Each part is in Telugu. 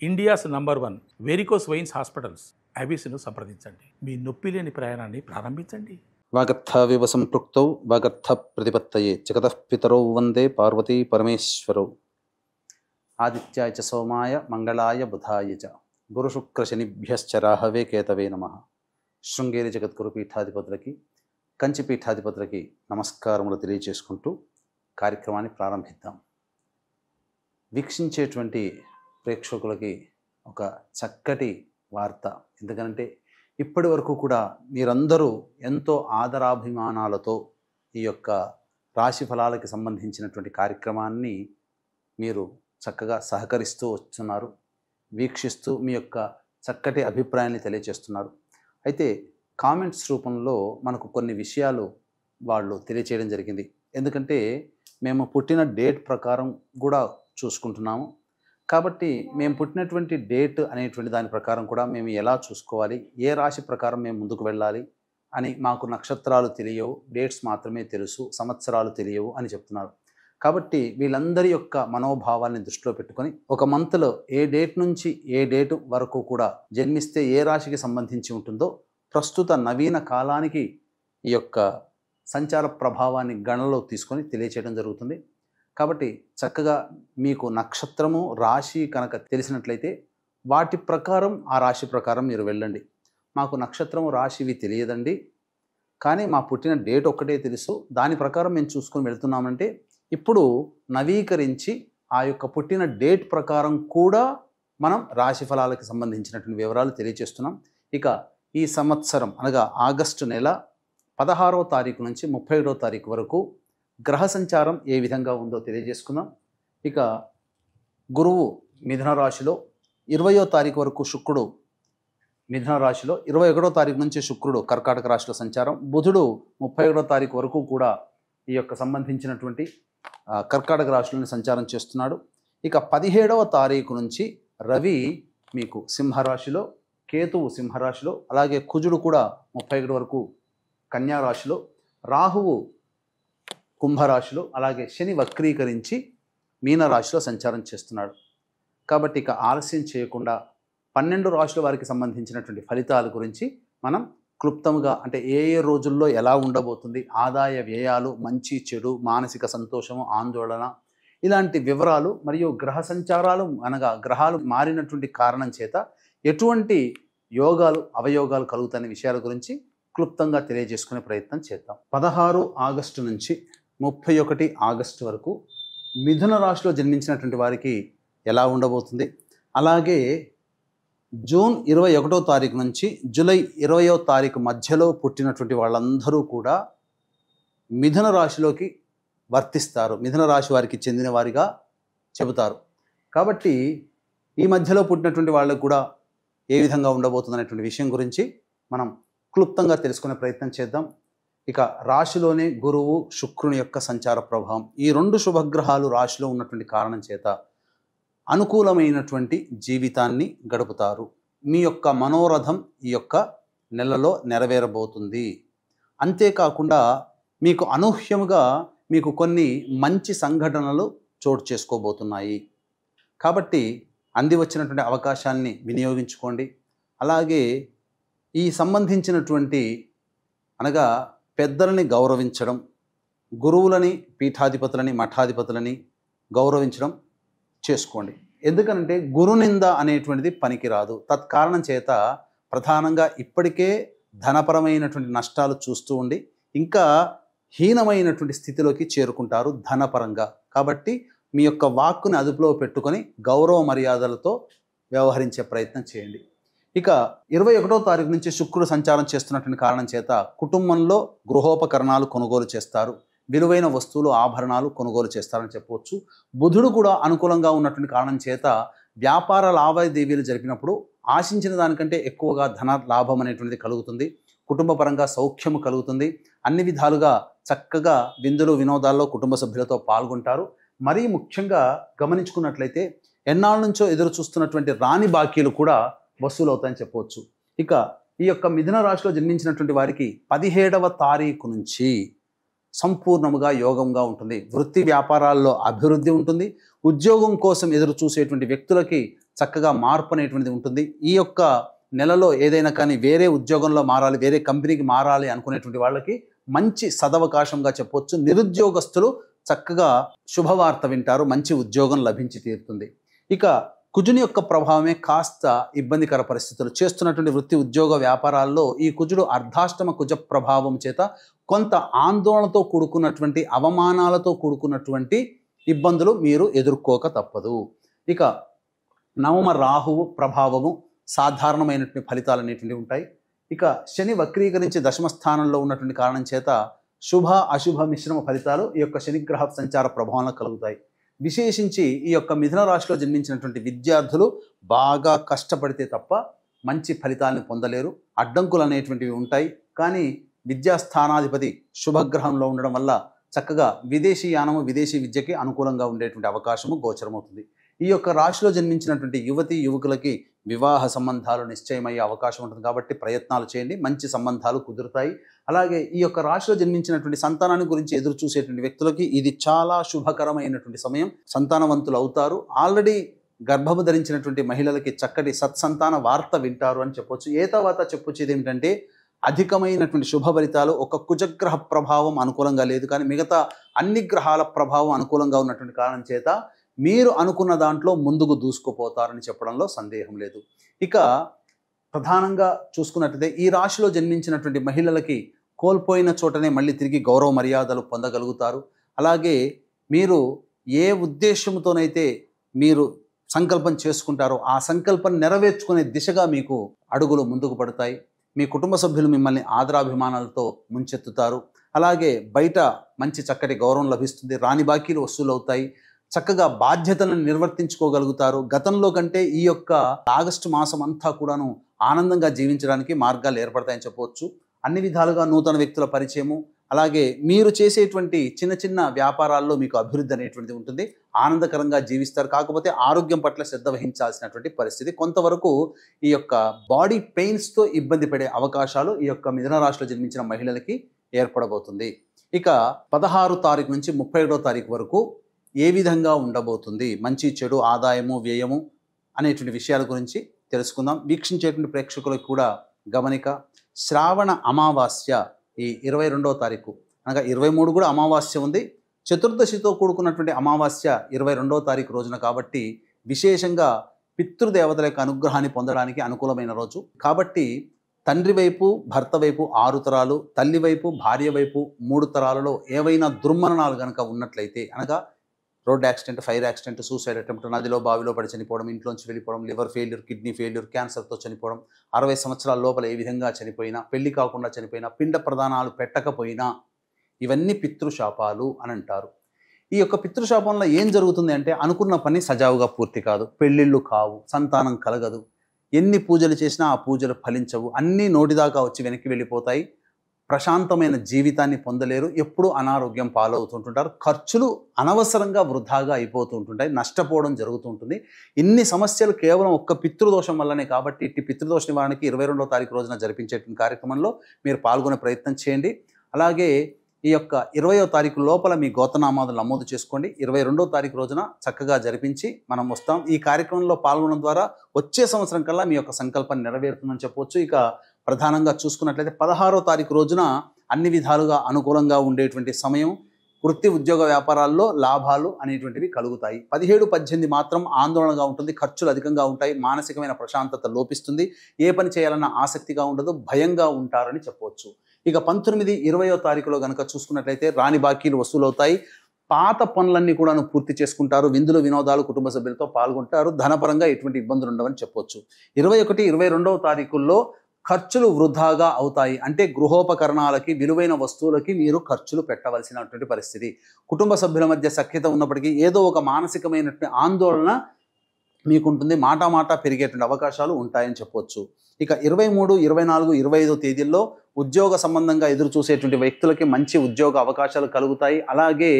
India's number 1 varicose veins hospitals ఐబీసీను సంప్రదించండి. మీ నొప్పి లేని ప్రయాణాన్ని ప్రారంభించండి. వాగర్థవివ సంపృక్తౌ వాగర్థ ప్రతిపత్తయే జగతః పితరౌ వందే పార్వతీ పరమేశ్వరౌ. ఆదిత్యాయ చ సోమాయ మంగళాయ బుధాయ చ గురుశుక్రశనిభ్యశ్చ రాహవే కేతవే నమః. శృంగేరి జగద్గురు పీఠాధిపతులకి, కంచి పీఠాధిపతులకి నమస్కారములు తెలియజేసుకుంటూ కార్యక్రమాన్ని ప్రారంభిద్దాం. వీక్షించేటువంటి ప్రేక్షకులకి ఒక చక్కటి వార్త. ఎందుకంటే ఇప్పటి వరకు కూడా మీరందరూ ఎంతో ఆదరాభిమానాలతో ఈ యొక్క రాశి ఫలాలకి సంబంధించినటువంటి కార్యక్రమాన్ని మీరు చక్కగా సహకరిస్తూ వస్తున్నారు, వీక్షిస్తూ మీ యొక్క చక్కటి అభిప్రాయాన్ని తెలియజేస్తున్నారు. అయితే కామెంట్స్ రూపంలో మనకు కొన్ని విషయాలు వాళ్ళు తెలియచేయడం జరిగింది. ఎందుకంటే మేము పుట్టిన డేట్ ప్రకారం కూడా చూసుకుంటున్నాము. కాబట్టి మేము పుట్టినటువంటి డేట్ అనేటువంటి దాని ప్రకారం కూడా మేము ఎలా చూసుకోవాలి, ఏ రాశి ప్రకారం మేము ముందుకు వెళ్ళాలి అని, మాకు నక్షత్రాలు తెలియవు, డేట్స్ మాత్రమే తెలుసు, సంవత్సరాలు తెలియవు అని చెప్తున్నారు. కాబట్టి వీళ్ళందరి యొక్క మనోభావాన్ని దృష్టిలో పెట్టుకొని ఒక మంత్లో ఏ డేట్ నుంచి ఏ డేట్ వరకు కూడా జన్మిస్తే ఏ రాశికి సంబంధించి ఉంటుందో ప్రస్తుత నవీన కాలానికి ఈ యొక్క సంచార ప్రభావాన్ని గణనలో తీసుకొని తెలియచేయడం జరుగుతుంది. కాబట్టి చక్కగా మీకు నక్షత్రము రాశి కనుక తెలిసినట్లయితే వాటి ప్రకారం ఆ రాశి ప్రకారం మీరు వెళ్ళండి. మాకు నక్షత్రము రాశివి తెలియదండి, కానీ మా పుట్టిన డేట్ ఒక్కటే తెలుసు, దాని ప్రకారం మేము చూసుకొని వెళ్తున్నామంటే ఇప్పుడు నవీకరించి ఆ యొక్క పుట్టిన డేట్ ప్రకారం కూడా మనం రాశి ఫలాలకు సంబంధించినటువంటి వివరాలు తెలియజేస్తున్నాం. ఇక ఈ సంవత్సరం అనగా ఆగస్టు నెల 16వ తారీఖు నుంచి 31వ తారీఖు వరకు గ్రహ సంచారం ఏ విధంగా ఉందో తెలియజేసుకుందాం. ఇక గురువు మిథున రాశిలో 20వ తారీఖు వరకు శుక్రుడు మిథున రాశిలో, 21వ తారీఖు నుంచి శుక్రుడు కర్కాటక రాశిలో సంచారం, బుధుడు 31వ తారీఖు వరకు కూడా ఈ యొక్క సంబంధించినటువంటి కర్కాటక రాశిలోని సంచారం చేస్తున్నాడు. ఇక 17వ తారీఖు నుంచి రవి మీకు సింహరాశిలో, కేతువు సింహరాశిలో, అలాగే కుజుడు కూడా 31 వరకు కన్యా రాశిలో, రాహువు కుంభరాశిలో, అలాగే శని వక్రీకరించి మీనరాశిలో సంచారం చేస్తున్నాడు. కాబట్టి ఇక ఆలస్యం చేయకుండా 12 రాశుల వారికి సంబంధించినటువంటి ఫలితాల గురించి మనం క్లుప్తంగా, అంటే ఏ ఏ రోజుల్లో ఎలా ఉండబోతుంది, ఆదాయ వ్యయాలు, మంచి చెడు, మానసిక సంతోషము, ఆందోళన, ఇలాంటి వివరాలు మరియు గ్రహ సంచారాలు అనగా గ్రహాలు మారినటువంటి కారణం చేత ఎటువంటి యోగాలు అవయోగాలు కలుగుతాయనే విషయాల గురించి క్లుప్తంగా తెలియజేసుకునే ప్రయత్నం చేద్దాం. 16 ఆగస్టు నుంచి 31 ఆగస్టు వరకు మిథున రాశిలో జన్మించినటువంటి వారికి ఎలా ఉండబోతుంది, అలాగే జూన్ 21వ తారీఖు నుంచి జూలై 20వ తారీఖు మధ్యలో పుట్టినటువంటి వాళ్ళందరూ కూడా మిథున రాశిలోకి వర్తిస్తారు, మిథున రాశి వారికి చెందిన వారిగా చెబుతారు. కాబట్టి ఈ మధ్యలో పుట్టినటువంటి వాళ్ళకు కూడా ఏ విధంగా ఉండబోతుంది అనేటువంటి విషయం గురించి మనం క్లుప్తంగా తెలుసుకునే ప్రయత్నం చేద్దాం. ఇక రాశిలోనే గురువు శుక్రుని యొక్క సంచార ప్రభావం, ఈ 2 శుభగ్రహాలు రాశిలో ఉన్నటువంటి కారణం చేత అనుకూలమైనటువంటి జీవితాన్ని గడుపుతారు. మీ యొక్క మనోరథం ఈ యొక్క నెలలో నెరవేరబోతుంది. అంతేకాకుండా మీకు అనూహ్యముగా మీకు కొన్ని మంచి సంఘటనలు చోటు చేసుకోబోతున్నాయి. కాబట్టి అంది వచ్చినటువంటి అవకాశాన్ని వినియోగించుకోండి. అలాగే ఈ సంబంధించినటువంటి అనగా పెద్దలని గౌరవించడం, గురువులని, పీఠాధిపతులని, మఠాధిపతులని గౌరవించడం చేసుకోండి. ఎందుకంటే గురునింద అనేటువంటిది పనికిరాదు. తత్కారణం చేత ప్రధానంగా ఇప్పటికే ధనపరమైనటువంటి నష్టాలు చూస్తూ ఉండి ఇంకా హీనమైనటువంటి స్థితిలోకి చేరుకుంటారు ధనపరంగా. కాబట్టి మీ యొక్క వాక్కుని అదుపులో పెట్టుకొని గౌరవ మర్యాదలతో వ్యవహరించే ప్రయత్నం చేయండి. ఇక 21వ తారీఖు నుంచి శుక్రుడు సంచారం చేస్తున్నటువంటి కారణం చేత కుటుంబంలో గృహోపకరణాలు కొనుగోలు చేస్తారు, విలువైన వస్తువులు, ఆభరణాలు కొనుగోలు చేస్తారని చెప్పవచ్చు. బుధుడు కూడా అనుకూలంగా ఉన్నటువంటి కారణం చేత వ్యాపార లావాదేవీలు జరిపినప్పుడు ఆశించిన దానికంటే ఎక్కువగా ధన లాభం అనేటువంటిది కలుగుతుంది. కుటుంబ పరంగా సౌఖ్యము కలుగుతుంది. అన్ని విధాలుగా చక్కగా విందులు వినోదాల్లో కుటుంబ సభ్యులతో పాల్గొంటారు. మరీ ముఖ్యంగా గమనించుకున్నట్లయితే ఎన్నాళ్ళ నుంచో ఎదురు చూస్తున్నటువంటి రాని బాకీలు కూడా వసూలు అవుతాయని చెప్పవచ్చు. ఇక ఈ యొక్క మిథున రాశిలో జన్మించినటువంటి వారికి 17వ తారీఖు నుంచి సంపూర్ణముగా యోగంగా ఉంటుంది. వృత్తి వ్యాపారాల్లో అభివృద్ధి ఉంటుంది. ఉద్యోగం కోసం ఎదురు చూసేటువంటి వ్యక్తులకి చక్కగా మార్పు అనేటువంటిది ఉంటుంది. ఈ యొక్క నెలలో ఏదైనా కానీ వేరే ఉద్యోగంలో మారాలి, వేరే కంపెనీకి మారాలి అనుకునేటువంటి వాళ్ళకి మంచి సదవకాశంగా చెప్పొచ్చు. నిరుద్యోగస్తులు చక్కగా శుభవార్త వింటారు, మంచి ఉద్యోగం లభించి తీరుతుంది. ఇక కుజుని యొక్క ప్రభావమే కాస్త ఇబ్బందికర పరిస్థితులు. చేస్తున్నటువంటి వృత్తి ఉద్యోగ వ్యాపారాల్లో ఈ కుజుడు అర్ధాష్టమ కుజ ప్రభావం చేత కొంత ఆందోళనతో కూడుకున్నటువంటి, అవమానాలతో కూడుకున్నటువంటి ఇబ్బందులు మీరు ఎదుర్కోక తప్పదు. ఇక నవమ రాహువు ప్రభావము సాధారణమైనటువంటి ఫలితాలు అనేటువంటివి ఉంటాయి. ఇక శని వక్రీకరించి దశమ స్థానంలో ఉన్నటువంటి కారణం చేత శుభ అశుభ మిశ్రమ ఫలితాలు ఈ యొక్క శనిగ్రహ సంచార ప్రభావంలో కలుగుతాయి. విశేషించి ఈ యొక్క మిథున రాశిలో జన్మించినటువంటి విద్యార్థులు బాగా కష్టపడితే తప్ప మంచి ఫలితాలను పొందలేరు. అడ్డంకులు అనేటువంటివి ఉంటాయి. కానీ విద్యాస్థానాధిపతి శుభగ్రహంలో ఉండడం వల్ల చక్కగా విదేశీ యానము, విదేశీ విద్యకి అనుకూలంగా ఉండేటువంటి అవకాశము గోచరమవుతుంది. ఈ యొక్క రాశిలో జన్మించినటువంటి యువతి యువకులకి వివాహ సంబంధాలు నిశ్చయమయ్యే అవకాశం ఉంటుంది. కాబట్టి ప్రయత్నాలు చేయండి, మంచి సంబంధాలు కుదురుతాయి. అలాగే ఈ యొక్క రాశిలో జన్మించినటువంటి సంతానాన్ని గురించి ఎదురు చూసేటువంటి వ్యక్తులకి ఇది చాలా శుభకరమైనటువంటి సమయం. సంతానవంతులు అవుతారు. ఆల్రెడీ గర్భము ధరించినటువంటి మహిళలకి చక్కటి సత్సంతాన వార్త వింటారు అని చెప్పొచ్చు. ఏ తర్వాత చెప్పొచ్చేది ఏమిటంటే అధికమైనటువంటి శుభ ఫలితాలు. ఒక కుజగ్రహ ప్రభావం అనుకూలంగా లేదు, కానీ మిగతా అన్ని గ్రహాల ప్రభావం అనుకూలంగా ఉన్నటువంటి కారణం చేత మీరు అనుకున్న దాంట్లో ముందుకు దూసుకుపోతారని చెప్పడంలో సందేహం లేదు. ఇక ప్రధానంగా చూసుకున్నట్లయితే ఈ రాశిలో జన్మించినటువంటి మహిళలకి కోల్పోయిన చోటనే మళ్ళీ తిరిగి గౌరవ మర్యాదలు పొందగలుగుతారు. అలాగే మీరు ఏ ఉద్దేశంతోనైతే మీరు సంకల్పం చేసుకుంటారో ఆ సంకల్పం నెరవేర్చుకునే దిశగా మీకు అడుగులు ముందుకు పడతాయి. మీ కుటుంబ సభ్యులు మిమ్మల్ని ఆదరాభిమానాలతో ముంచెత్తుతారు. అలాగే బయట మంచి చక్కటి గౌరవం లభిస్తుంది. రాని బాకీలు వసూలవుతాయి. చక్కగా బాధ్యతలను నిర్వర్తించుకోగలుగుతారు. గతంలో కంటే ఈ యొక్క ఆగస్టు మాసం అంతా కూడాను ఆనందంగా జీవించడానికి మార్గాలు ఏర్పడతాయని చెప్పవచ్చు. అన్ని విధాలుగా నూతన వ్యక్తుల పరిచయము, అలాగే మీరు చేసేటువంటి చిన్న చిన్న వ్యాపారాల్లో మీకు అభివృద్ధి అనేటువంటిది ఉంటుంది. ఆనందకరంగా జీవిస్తారు. కాకపోతే ఆరోగ్యం పట్ల శ్రద్ధ వహించాల్సినటువంటి పరిస్థితి. కొంతవరకు ఈ యొక్క బాడీ పెయిన్స్తో ఇబ్బంది పడే అవకాశాలు ఈ యొక్క మిథున రాశిలో జన్మించిన మహిళలకి ఏర్పడబోతుంది. ఇక 16 తారీఖు నుంచి 31వ తారీఖు వరకు ఏ విధంగా ఉండబోతుంది, మంచి చెడు, ఆదాయము, వ్యయము అనేటువంటి విషయాల గురించి తెలుసుకుందాం. వీక్షించేటువంటి ప్రేక్షకులకు కూడా గమనిక. శ్రావణ అమావాస్య ఈ 22వ తారీఖు, అనగా 23 కూడా అమావాస్య ఉంది. చతుర్దశితో కూడుకున్నటువంటి అమావాస్య 22వ తారీఖు రోజున కాబట్టి విశేషంగా పితృదేవతల యొక్క అనుగ్రహాన్ని పొందడానికి అనుకూలమైన రోజు. కాబట్టి తండ్రి వైపు, భర్త వైపు 6 తరాలు, తల్లి వైపు, భార్య వైపు 3 తరాలలో ఏవైనా దుర్మరణాలు కనుక ఉన్నట్లయితే, అనగా road accident, fire accident, suicide attempt, నదిలో బావిలో పడి చనిపోవడం, ఇంట్లోంచి వెళ్ళిపోవడం, లివర్ ఫెయిల్యూర్, కిడ్నీ ఫెయిల్యూర్, క్యాన్సర్తో చనిపోవడం, 60 సంవత్సరాల లోపల ఏ విధంగా చనిపోయినా, పెళ్లి కాకుండా చనిపోయినా, పిండ ప్రదానాలు పెట్టకపోయినా, ఇవన్నీ పితృశాపాలు అని అంటారు. ఈ యొక్క పితృశాపంలో ఏం జరుగుతుంది అంటే అనుకున్న పని సజావుగా పూర్తి కాదు, పెళ్ళిళ్ళు కావు, సంతానం కలగదు, ఎన్ని పూజలు చేసినా ఆ పూజలు ఫలించవు, అన్నీ నోటిదాకా వచ్చి వెనక్కి వెళ్ళిపోతాయి, ప్రశాంతమైన జీవితాన్ని పొందలేరు, ఎప్పుడూ అనారోగ్యం పాలవుతుంటుంటారు, ఖర్చులు అనవసరంగా వృధాగా అయిపోతూ ఉంటుంటాయి, నష్టపోవడం జరుగుతూ ఉంటుంది. ఇన్ని సమస్యలు కేవలం ఒక్క పితృదోషం వల్లనే. కాబట్టి ఇట్టి పితృదోష నివారణకి 22వ తారీఖు రోజున జరిపించేటువంటి కార్యక్రమంలో మీరు పాల్గొనే ప్రయత్నం చేయండి. అలాగే ఈ యొక్క 20వ తారీఖు లోపల మీ గోత్రనామాలను నమోదు చేసుకోండి. 22వ తారీఖు రోజున చక్కగా జరిపించి మనం వస్తాం. ఈ కార్యక్రమంలో పాల్గొనడం ద్వారా వచ్చే సంవత్సరం కల్లా మీ యొక్క సంకల్పం నెరవేరుతుందని చెప్పవచ్చు. ఇక ప్రధానంగా చూసుకున్నట్లయితే 16వ తారీఖు రోజున అన్ని విధాలుగా అనుకూలంగా ఉండేటువంటి సమయం. వృత్తి ఉద్యోగ వ్యాపారాల్లో లాభాలు అనేటువంటివి కలుగుతాయి. 17, 18 మాత్రం ఆందోళనగా ఉంటుంది, ఖర్చులు అధికంగా ఉంటాయి, మానసికమైన ప్రశాంతత లోపిస్తుంది, ఏ పని చేయాలన్న ఆసక్తిగా ఉండదు, భయంగా ఉంటారని చెప్పవచ్చు. ఇక 19, 20వ తారీఖులో కనుక చూసుకున్నట్లయితే రాని బాకీలు వసూలవుతాయి, పాత పనులన్నీ కూడా పూర్తి చేసుకుంటారు, విందులు వినోదాలు కుటుంబ సభ్యులతో పాల్గొంటారు, ధనపరంగా ఎటువంటి ఇబ్బందులు ఉండవని చెప్పవచ్చు. 21, 22వ తారీఖుల్లో ఖర్చులు వృధాగా అవుతాయి. అంటే గృహోపకరణాలకి, విలువైన వస్తువులకి మీరు ఖర్చులు పెట్టవలసినటువంటి పరిస్థితి. కుటుంబ సభ్యుల మధ్య సఖ్యత ఉన్నప్పటికీ ఏదో ఒక మానసికమైనటువంటి ఆందోళన మీకుంటుంది, మాట పెరిగేటువంటి అవకాశాలు ఉంటాయని చెప్పవచ్చు. ఇక 23, 24, 25 తేదీల్లో ఉద్యోగ సంబంధంగా ఎదురు చూసేటువంటి వ్యక్తులకి మంచి ఉద్యోగ అవకాశాలు కలుగుతాయి. అలాగే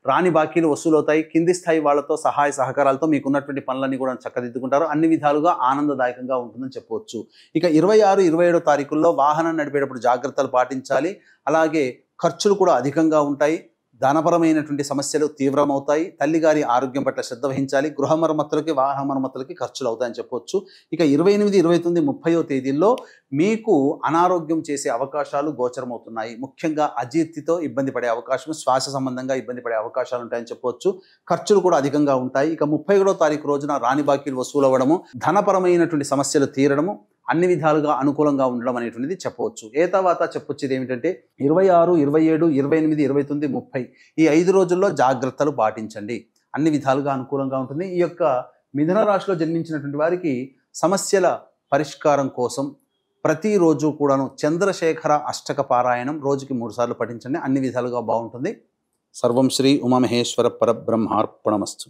రాని బాకీలు వసూలవుతాయి. కింది స్థాయి వాళ్ళతో సహాయ సహకారాలతో మీకున్నటువంటి పనులన్నీ కూడా చక్కదిద్దుకుంటారు. అన్ని విధాలుగా ఆనందదాయకంగా ఉంటుందని చెప్పవచ్చు. ఇక 26, 27 తారీఖుల్లో వాహనం నడిపేటప్పుడు జాగ్రత్తలు పాటించాలి. అలాగే ఖర్చులు కూడా అధికంగా ఉంటాయి. ధనపరమైనటువంటి సమస్యలు తీవ్రమవుతాయి. తల్లిగారి ఆరోగ్యం పట్ల శ్రద్ధ వహించాలి. గృహ మరమ్మతులకి, వాహన మరమ్మతులకి ఖర్చులు అవుతాయని చెప్పొచ్చు. ఇక 28, 29, 30వ తేదీల్లో మీకు అనారోగ్యం చేసే అవకాశాలు గోచరమవుతున్నాయి. ముఖ్యంగా అజీర్తితో ఇబ్బంది పడే అవకాశం, శ్వాస సంబంధంగా ఇబ్బంది పడే అవకాశాలు ఉంటాయని చెప్పొచ్చు. ఖర్చులు కూడా అధికంగా ఉంటాయి. ఇక 31వ తారీఖు రోజున రాని బాకీలు వసూలు అవ్వడము, ధనపరమైనటువంటి సమస్యలు తీరడము, అన్ని విధాలుగా అనుకూలంగా ఉండడం అనేటువంటిది చెప్పవచ్చు. ఏ తర్వాత చెప్పొచ్చేది ఏమిటంటే 26, 27, 28, 29, 30 ఈ 5 రోజుల్లో జాగ్రత్తలు పాటించండి. అన్ని విధాలుగా అనుకూలంగా ఉంటుంది. ఈ యొక్క మిథున రాశిలో జన్మించినటువంటి వారికి సమస్యల పరిష్కారం కోసం ప్రతిరోజు కూడాను చంద్రశేఖర అష్టక పారాయణం రోజుకి 3 సార్లు పఠించండి. అన్ని విధాలుగా బాగుంటుంది. సర్వం శ్రీ ఉమామహేశ్వర పరబ్రహ్మార్పణమస్తు.